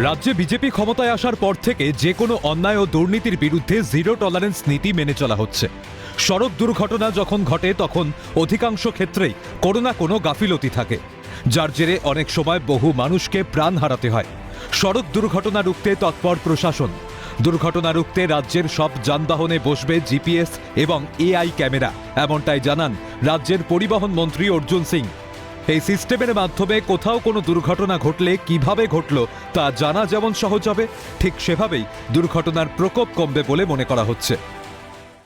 রাজ্যে বিজেপি ক্ষমতায় আসার পর থেকে যে কোনো অন্যায় ও দুর্নীতির বিরুদ্ধে জিরো টলারেন্স নীতি মেনে চলা হচ্ছে। সড়ক দুর্ঘটনা যখন ঘটে তখন অধিকাংশ ক্ষেত্রেই কোনো না কোনো গাফিলতি থাকে, যার জেরে অনেক সময় বহু মানুষকে প্রাণ হারাতে হয়। সড়ক দুর্ঘটনা রুখতে তৎপর প্রশাসন। দুর্ঘটনা রুখতে রাজ্যের সব যানবাহনে বসবে জিপিএস এবং এআই ক্যামেরা, এমনটাই জানান রাজ্যের পরিবহন মন্ত্রী অর্জুন সিং। এই সিস্টেমের মাধ্যমে কোথাও কোনো দুর্ঘটনা ঘটলে কিভাবে ঘটল তা জানা যেমন সহজ হবে, ঠিক সেভাবেই দুর্ঘটনার প্রকোপ কমবে বলে মনে করা হচ্ছে।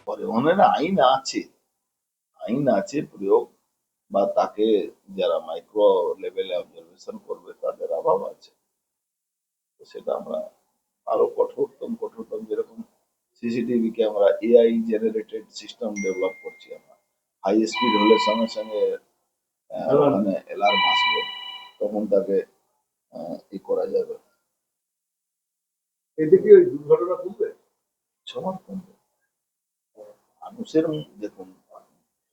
পরিবহনের আইন আছে প্রয়োগ বা তাকে যারা মাইক্রো লেভেলে অবজারভেশন করবে তাদের অভাব আছে। তো সেটা আমরা আরো কঠোরতম যেরকম CCTV camera, AI generated system develop করছি আমরা। হাই স্পিড হলে সঙ্গে সঙ্গে ওখানে অ্যালার্ম আসবে, তখন তাকে ই করা যাবে। এতে কি ওই দুর্ঘটনা কমবে? সবার কমবে। মানুষের দেখুন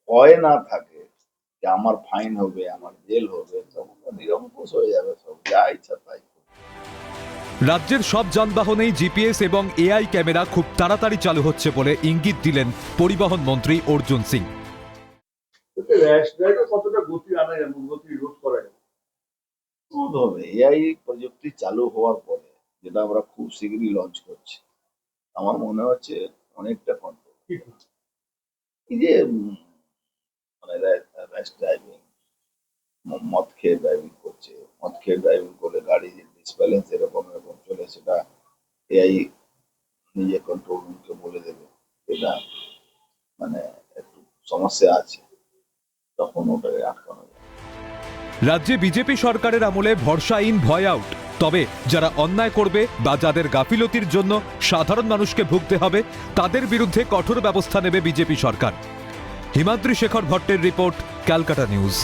ভয় না থাকে যে আমার ফাইন হবে, আমার জেল হবে, তখন তো নিরঙ্কুশ হয়ে যাবে, সব যা ইচ্ছা তাই। রাজ্যের সব যানবাহনেই জিপিএস এবং এআই ক্যামেরা খুব তাড়াতাড়ি চালু হচ্ছে বলে ইঙ্গিত দিলেন পরিবহন মন্ত্রী অর্জুন সিং। র্যাশ ড্রাইভে কতটা গতি আনা যাবে, গতি রোধ করা যাবে? রোধ হবে এআই প্রযুক্তি চালু হওয়ার পরে, যেটা আমরা খুব শীঘ্রই লঞ্চ করছি। আমার মনে হচ্ছে অনেকটা কন্ট্রোল। এই যে মানে র্যাশ ড্রাইভিং, মদ খেয়ে ড্রাইভিং করছে, মদ খেয়ে ড্রাইভিং করে গাড়ি ডিসব্যালেন্স এরকম চলে, সেটা এআই নিজে কন্ট্রোল রুমকে বলে দেবে এটা মানে একটু সমস্যা আছে, তখন ওটাকে আটকানো যায়। রাজ্যে বিজেপি সরকারের আমলে ভরসা ইন ভয় আউট। তবে যারা অন্যায় করবে বা যাদের গাফিলতির জন্য সাধারণ মানুষকে ভুগতে হবে, তাদের বিরুদ্ধে কঠোর ব্যবস্থা নেবে বিজেপি সরকার। হিমাদ্রি শেখর ভট্টের রিপোর্ট, ক্যালকাটা নিউজ।